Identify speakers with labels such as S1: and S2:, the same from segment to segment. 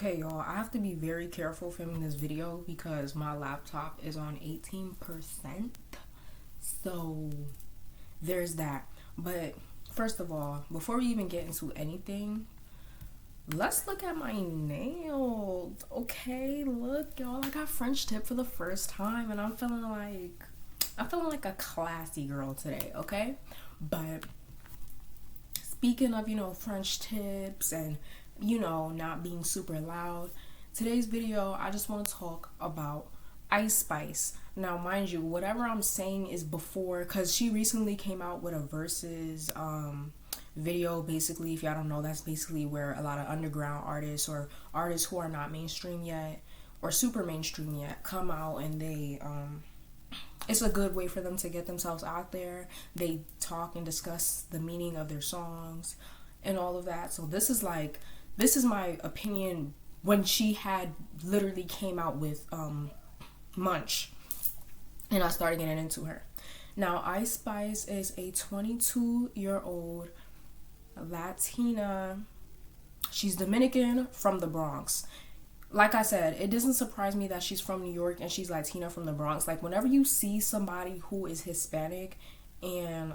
S1: Okay, y'all, I have to be very careful filming this video because my laptop is on 18%. So there's that. But first of all, before we even get into anything, let's look at my nails. Okay, look, y'all, I got French tip for the first time and I'm feeling like a classy girl today, okay? But speaking of, French tips and, not being super loud, today's video, I just want to talk about Ice Spice. Now, mind you, whatever I'm saying is before, because she recently came out with a versus video. Basically, if y'all don't know, that's basically where a lot of underground artists or artists who are not mainstream yet or super mainstream yet come out and they it's a good way for them to get themselves out there. They talk and discuss the meaning of their songs and all of that. So this is my opinion when she had literally came out with Munch and I started getting into her. Now, Ice Spice is a 22-year-old Latina. She's Dominican from the Bronx. Like I said, it doesn't surprise me that she's from New York and she's Latina from the Bronx. Like, whenever you see somebody who is Hispanic and,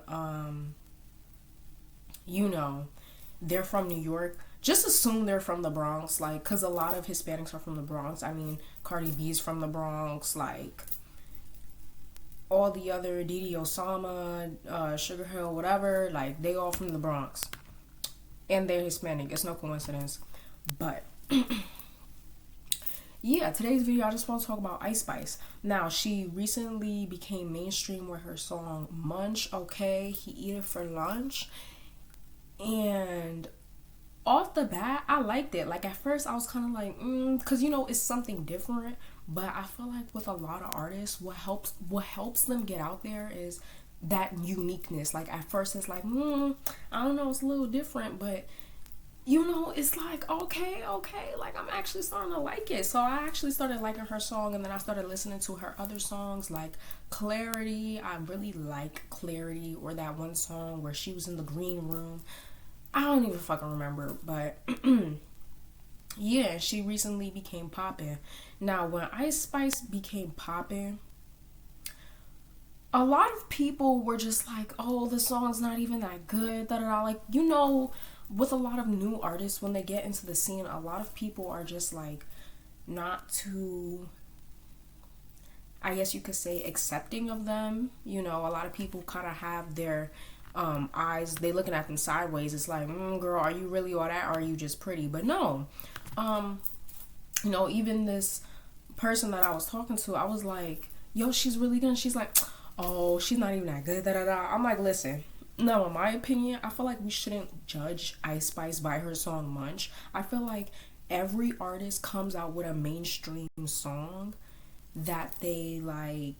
S1: they're from New York, just assume they're from the Bronx. Like, because a lot of Hispanics are from the Bronx. I mean, Cardi B's from the Bronx. Like, all the other Didi Osama, Sugar Hill, whatever, like, they all from the Bronx. And they're Hispanic. It's no coincidence. But yeah, today's video, I just want to talk about Ice Spice. Now, she recently became mainstream with her song Munch, okay? He eat it for lunch. And off the bat, I liked it. Like, at first, I was kind of like, because, it's something different. But I feel like with a lot of artists, what helps them get out there is that uniqueness. Like, at first, it's like, I don't know, it's a little different, but it's like, okay, like, I'm actually starting to like it. So I actually started liking her song, and then I started listening to her other songs, like Clarity. I really like Clarity, or that one song where she was in the green room. I don't even fucking remember, but yeah, she recently became poppin'. Now, when Ice Spice became poppin', a lot of people were just like, oh, the song's not even that good, da-da-da. Like, with a lot of new artists, when they get into the scene, a lot of people are just like not too, I guess you could say, accepting of them. A lot of people kind of have their eyes, they looking at them sideways. It's like, girl, are you really all that, or are you just pretty? But no, even this person that I was talking to, I was like, yo, she's really good. And she's like, oh, she's not even that good, da-da-da. I'm like, listen, no, in my opinion, I feel like we shouldn't judge Ice Spice by her song Munch. I feel like every artist comes out with a mainstream song that they like,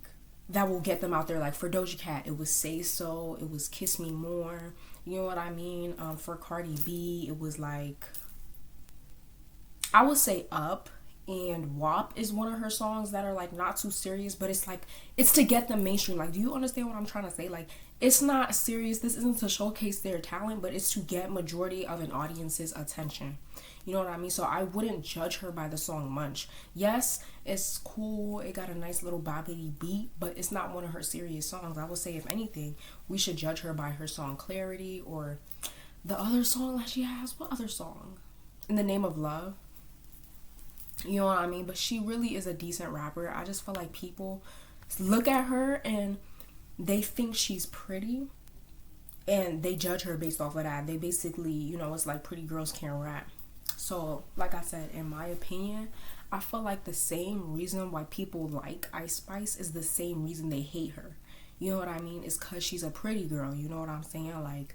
S1: that will get them out there. Like, for Doja Cat, it was Say So, it was Kiss Me More, you know what I mean? For Cardi B, it was like, I would say Up, and WAP is one of her songs that are like not too serious, but it's like, it's to get them mainstream. Like, do you understand what I'm trying to say? Like, it's not serious. This isn't to showcase their talent, but it's to get majority of an audience's attention. You know what I mean? So I wouldn't judge her by the song Munch. Yes, it's cool. It got a nice little bobbity beat, but it's not one of her serious songs. I would say, if anything, we should judge her by her song Clarity, or the other song that she has. What other song? In the Name of Love. You know what I mean? But she really is a decent rapper. I just feel like people look at her and they think she's pretty and they judge her based off of that. They basically, it's like pretty girls can't rap. So, like I said, in my opinion, I feel like the same reason why people like Ice Spice is the same reason they hate her. You know what I mean? It's because she's a pretty girl. You know what I'm saying? Like,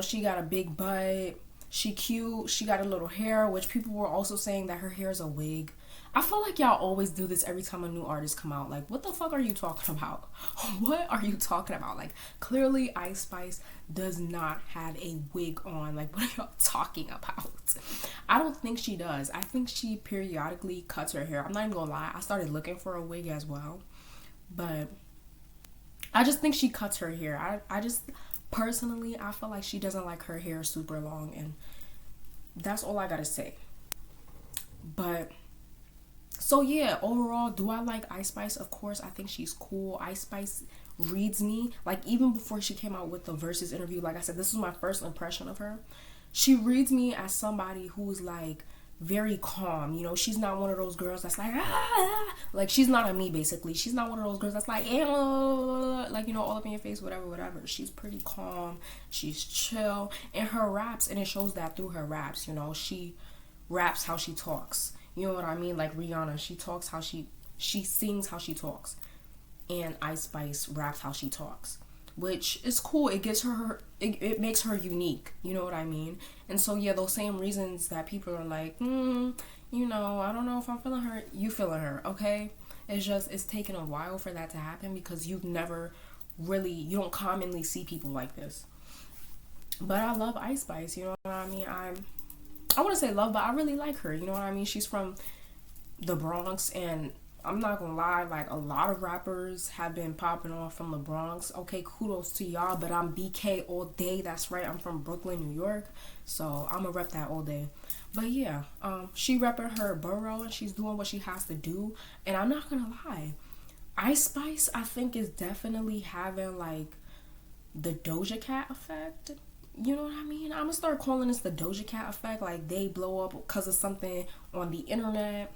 S1: she got a big butt. She cute. She got a little hair, which people were also saying that her hair is a wig. I feel like y'all always do this every time a new artist come out. Like, what the fuck are you talking about? What are you talking about? Like, clearly Ice Spice does not have a wig on. Like, what are y'all talking about? I don't think she does. I think she periodically cuts her hair. I'm not even gonna lie. I started looking for a wig as well. But I just think she cuts her hair. I just... Personally, I feel like she doesn't like her hair super long, and that's all I gotta say. But so yeah, overall, do I like Ice Spice? Of course, I think she's cool. Ice Spice reads me. Like, even before she came out with the Versus interview, like I said, this was my first impression of her. She reads me as somebody who's like very calm. You know, she's not one of those girls that's like, ah, like she's not on me basically. She's not one of those girls that's like, like, you know, all up in your face, whatever. She's pretty calm. She's chill. And her raps, and it shows that through her raps, you know, she raps how she talks. You know what I mean? Like Rihanna, she talks how she sings how she talks. And Ice Spice raps how she talks, which is cool. It gives her it makes her unique. You know what I mean? And so yeah, those same reasons that people are like, you know, I don't know if I'm feeling her. You feeling her, okay? It's just it's taken a while for that to happen because you don't commonly see people like this. But I love Ice Spice. You know what I mean? I wouldn't say love, but I really like her. You know what I mean? She's from the Bronx, and I'm not gonna lie, like a lot of rappers have been popping off from the Bronx. Okay, kudos to y'all, but I'm BK all day. That's right, I'm from Brooklyn, New York, so I'm gonna rep that all day. But yeah, she repping her borough and she's doing what she has to do. And I'm not gonna lie, Ice Spice I think is definitely having like the Doja Cat effect. You know what I mean? I'm gonna start calling this the Doja Cat effect. Like they blow up because of something on the internet.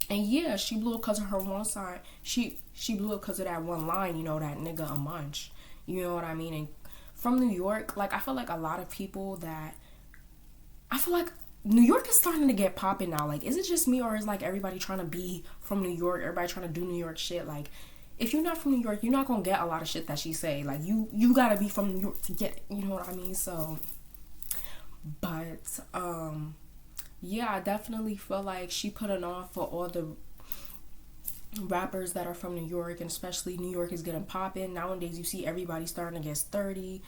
S1: And yeah, she blew up because of her one side. She blew up because of that one line, you know, that nigga a munch. You know what I mean? And from New York, like I feel like a lot of people that I feel like New York is starting to get popping now. Like, is it just me or is like everybody trying to be from New York? Everybody trying to do New York shit. Like, if you're not from New York, you're not gonna get a lot of shit that she say. Like, you gotta be from New York to get it. You know what I mean? So, but yeah, I definitely feel like she put it on for all the rappers that are from New York, and especially New York is getting popping. Nowadays, you see everybody starting to get 30.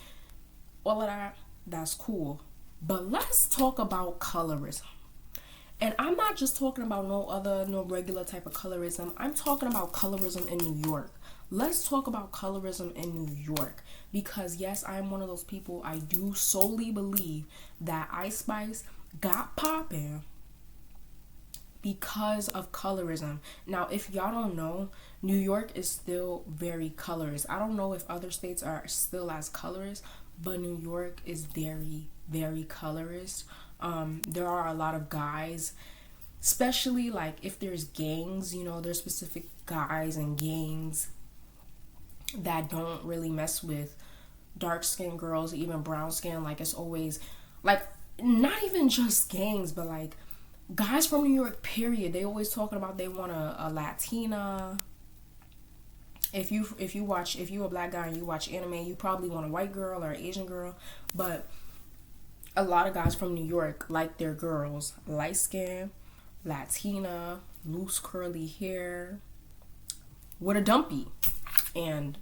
S1: All of that, that's cool. But let's talk about colorism. And I'm not just talking about no regular type of colorism. I'm talking about colorism in New York. Let's talk about colorism in New York. Because yes, I'm one of those people, I do solely believe that Ice Spice got popping because of colorism. Now, if y'all don't know, New York is still very colorist. I don't know if other states are still as colorist, but New York is very, very colorist. There are a lot of guys, especially like if there's gangs, you know, there's specific guys and gangs that don't really mess with dark skinned girls, even brown skin. Like it's always like not even just gangs, but like guys from New York, period. They always talking about they want a Latina. If you a black guy and you watch anime, you probably want a white girl or an Asian girl. But a lot of guys from New York like their girls light skin, Latina, loose curly hair, with a dumpy. And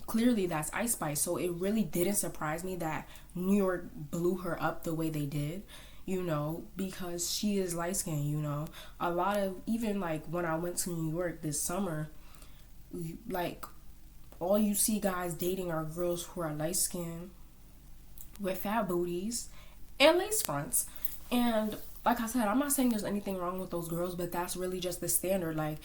S1: clearly that's Ice Spice. So it really didn't surprise me that New York blew her up the way they did, you know, because she is light skinned, you know. A lot of, even like when I went to New York this summer, like all you see guys dating are girls who are light skinned with fat booties and lace fronts. And like I said, I'm not saying there's anything wrong with those girls, but that's really just the standard. Like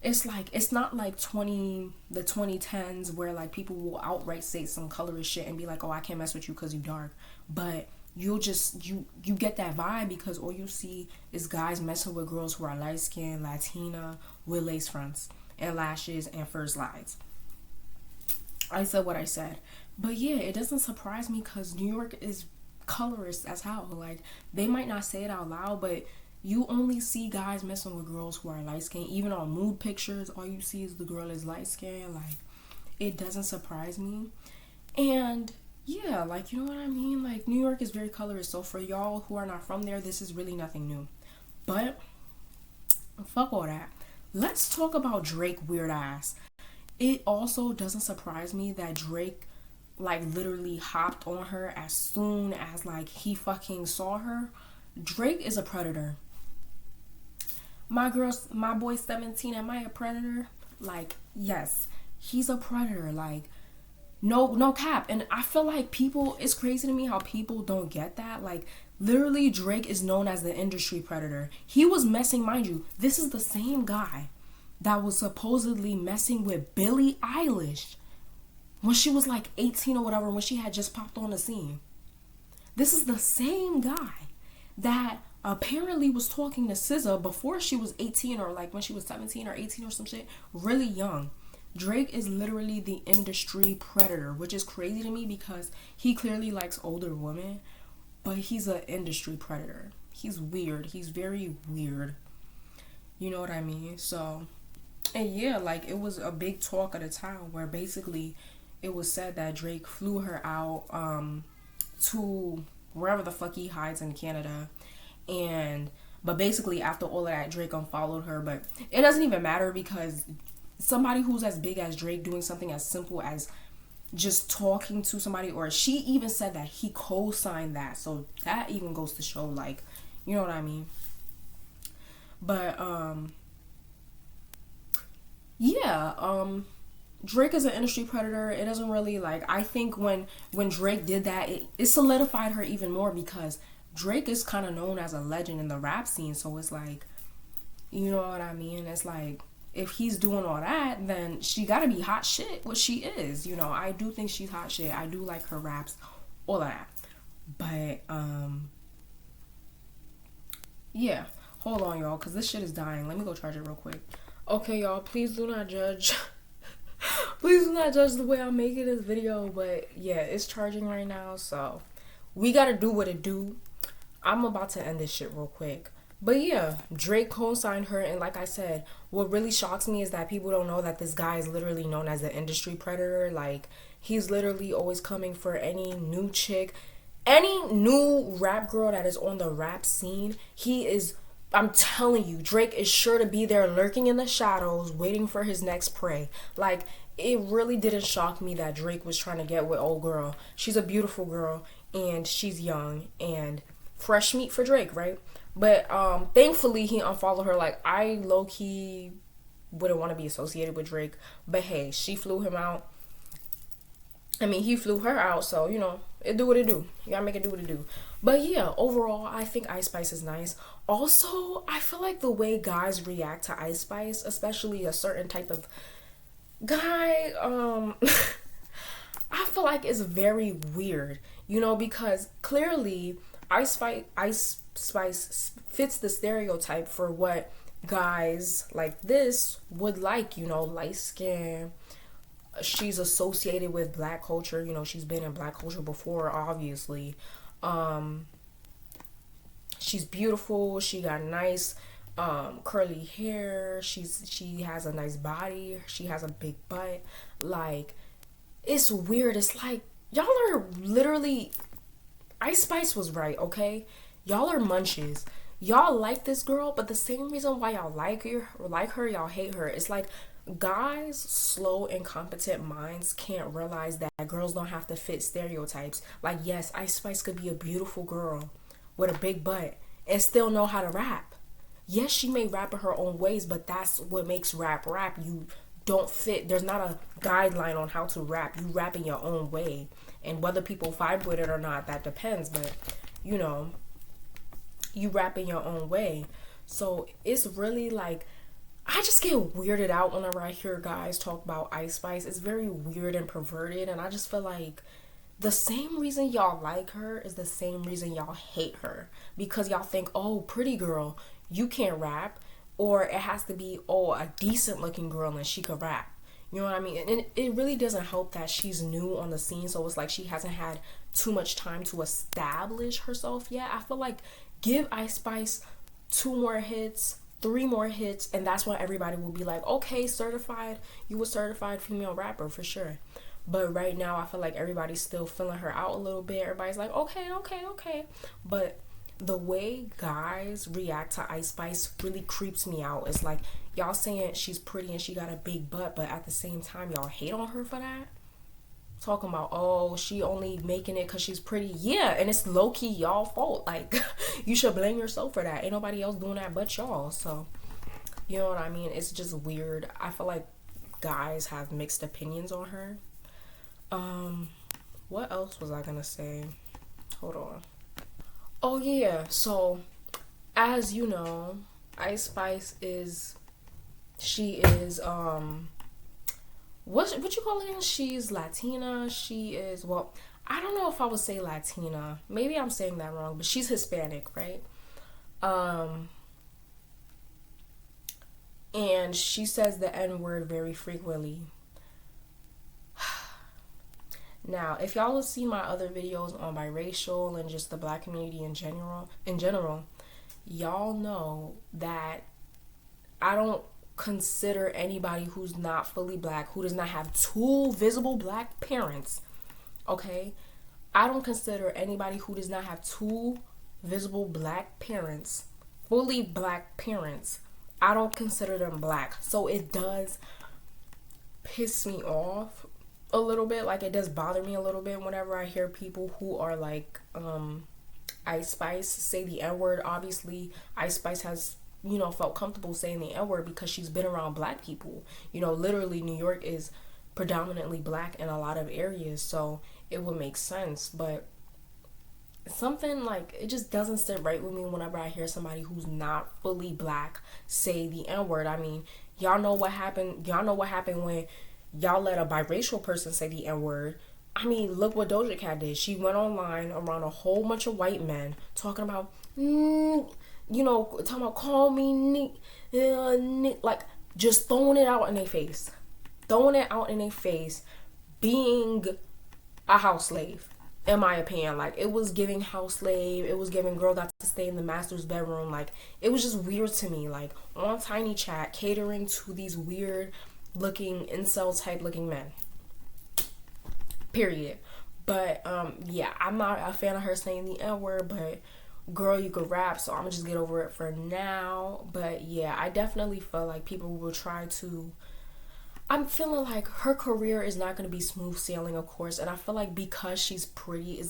S1: it's not like the 2010s where like people will outright say some colorist shit and be like, oh, I can't mess with you because you dark. But you'll just you get that vibe because all you see is guys messing with girls who are light skinned, Latina, with lace fronts and lashes and fur slides. I said what I said. But yeah, it doesn't surprise me because New York is colorist as hell. Like, they might not say it out loud, but you only see guys messing with girls who are light skinned. Even on mood pictures, all you see is the girl is light skinned. Like, it doesn't surprise me. And yeah, like, you know what I mean? Like, New York is very colorist. So for y'all who are not from there, this is really nothing new. But fuck all that. Let's talk about Drake weird ass. It also doesn't surprise me that Drake like literally hopped on her as soon as like he fucking saw her. Drake is a predator. My boy 17, am I a predator? Like, yes, he's a predator. Like, No cap. And I feel like people, it's crazy to me how people don't get that. Like, literally, Drake is known as the industry predator. He was messing, mind you, this is the same guy that was supposedly messing with Billie Eilish when she was like 18 or whatever, when she had just popped on the scene. This is the same guy that apparently was talking to SZA before she was 18, or like when she was 17 or 18 or some shit, really young. Drake is literally the industry predator, which is crazy to me because he clearly likes older women, but he's an industry predator. He's weird. He's very weird. You know what I mean? So, and yeah, like, it was a big talk of the town where basically it was said that Drake flew her out to wherever the fuck he hides in Canada. But basically after all of that, Drake unfollowed her. But it doesn't even matter because somebody who's as big as Drake doing something as simple as just talking to somebody, or she even said that he co-signed that, so that even goes to show, like, you know what I mean. But Drake is an industry predator. It doesn't really, like, I think when Drake did that, it solidified her even more because Drake is kind of known as a legend in the rap scene. So it's like, you know what I mean? It's like, if he's doing all that, then she gotta be hot shit, what she is. You know, I do think she's hot shit. I do like her raps, all of that. But, yeah. Hold on, y'all, because this shit is dying. Let me go charge it real quick. Okay, y'all, please do not judge. Please do not judge the way I'm making this video. But, yeah, it's charging right now, so we gotta do what it do. I'm about to end this shit real quick. But yeah, Drake co-signed her, and like I said, what really shocks me is that people don't know that this guy is literally known as the industry predator. Like, he's literally always coming for any new chick, any new rap girl that is on the rap scene. He is, I'm telling you, Drake is sure to be there lurking in the shadows, waiting for his next prey. Like, it really didn't shock me that Drake was trying to get with old girl. She's a beautiful girl, and she's young, and fresh meat for Drake, right? But thankfully he unfollowed her. Like, I low-key wouldn't want to be associated with Drake, but hey, she flew him out. I mean, he flew her out, so, you know, it do what it do. You gotta make it do what it do. But yeah, overall, I think Ice Spice is nice. Also, I feel like the way guys react to Ice Spice, especially a certain type of guy, I feel like it's very weird, you know, because clearly Ice Spice fits the stereotype for what guys like this would like, you know, light skin. She's associated with black culture, you know, she's been in black culture before, obviously. She's beautiful, she got nice curly hair, she has a nice body, she has a big butt. Like, it's weird. It's like, y'all are literally, Ice Spice was right, okay? Y'all are munches. Y'all like this girl, but the same reason why y'all like her, y'all hate her. It's like, guys, slow, incompetent minds can't realize that girls don't have to fit stereotypes. Like, yes, Ice Spice could be a beautiful girl with a big butt and still know how to rap. Yes, she may rap in her own ways, but that's what makes rap. You don't fit. There's not a guideline on how to rap. You rap in your own way. And whether people vibe with it or not, that depends. But, you know, you rap in your own way. So it's really like, I just get weirded out whenever I hear guys talk about Ice Spice. It's very weird and perverted, and I just feel like the same reason y'all like her is the same reason y'all hate her, because y'all think, oh, pretty girl, you can't rap, or it has to be, oh, a decent looking girl and she could rap. You know what I mean? And it really doesn't help that she's new on the scene, so it's like she hasn't had too much time to establish herself yet. I feel like give Ice Spice 2 more hits, 3 more hits, and that's when everybody will be like, okay, certified, you a certified female rapper for sure. But right now, I feel like everybody's still filling her out a little bit. Everybody's like, okay. But the way guys react to Ice Spice really creeps me out. It's like, y'all saying she's pretty and she got a big butt, but at the same time, y'all hate on her for that. Talking about, oh, she only making it because she's pretty. Yeah, and it's low-key y'all fault. Like, you should blame yourself for that. Ain't nobody else doing that but y'all. So, you know what I mean? It's just weird. I feel like guys have mixed opinions on her. What else was I gonna say? Hold on. Oh yeah, so as you know, Ice Spice is she is what you call it again? She's Latina. She is, well, I don't know if I would say Latina. Maybe I'm saying that wrong, but she's Hispanic, right? Um and she says the N word very frequently. Now, if y'all have seen my other videos on biracial and just the black community in general, y'all know that I don't consider anybody who's not fully black, who does not have two visible black parents, okay? I don't consider anybody who does not have two visible black parents, fully black parents, I don't consider them black. So it does piss me off a little bit. Like, it does bother me a little bit whenever I hear people who are like Ice Spice say the N-word. Obviously, Ice Spice has, felt comfortable saying the N-word because she's been around black people. Literally New York is predominantly black in a lot of areas, so it would make sense. But something like, it just doesn't sit right with me whenever I hear somebody who's not fully black say the N-word. I mean, y'all know what happened when y'all let a biracial person say the N-word. I mean, look what Doja Cat did. She went online around a whole bunch of white men talking about, call me Nick, like, just throwing it out in their face. Being a house slave, in my opinion. Like, it was giving house slave. It was giving girl got to stay in the master's bedroom. Like, it was just weird to me. Like, on Tiny Chat, catering to these weird looking incel type looking men, period. But yeah, I'm not a fan of her saying the N-word, but girl, you could rap, so I'm gonna just get over it for now. But yeah, I definitely feel like people will try to, I'm feeling like her career is not gonna be smooth sailing, of course, and I feel like because she's pretty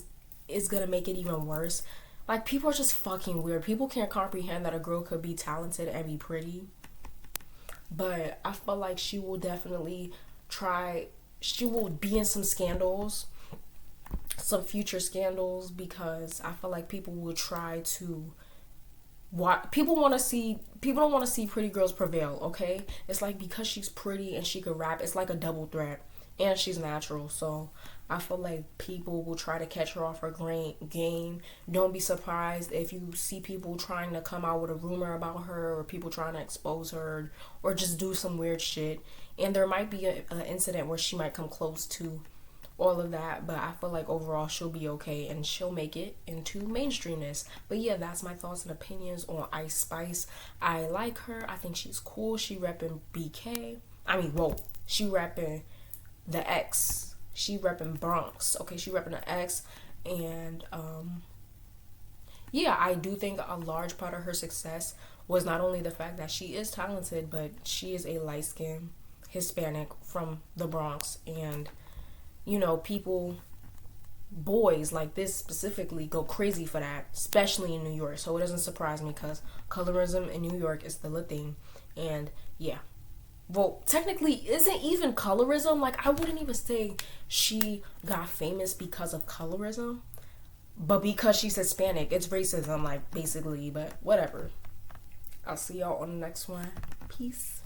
S1: is gonna make it even worse. Like, people are just fucking weird. People can't comprehend that a girl could be talented and be pretty. But I feel like she will definitely she will be in some scandals, some future scandals, because I feel like people will try to, people don't want to see pretty girls prevail, okay? It's like, because she's pretty and she could rap, it's like a double threat, and she's natural. So I feel like people will try to catch her off her game. Don't be surprised if you see people trying to come out with a rumor about her, or people trying to expose her, or just do some weird shit. And there might be an incident where she might come close to all of that, but I feel like overall she'll be okay and she'll make it into mainstreamness. But yeah, that's my thoughts and opinions on Ice Spice. I like her. I think she's cool. She repping BK. She repping the X. She repping Bronx. Okay, she repping the X. And yeah, I do think a large part of her success was not only the fact that she is talented, but she is a light-skinned Hispanic from the Bronx. And people, boys like this specifically, go crazy for that, especially in New York. So it doesn't surprise me, because colorism in New York is still a thing. And yeah, well, technically, isn't even colorism, like, I wouldn't even say she got famous because of colorism, but because she's Hispanic, it's racism, like, basically. But whatever. I'll see y'all on the next one. Peace.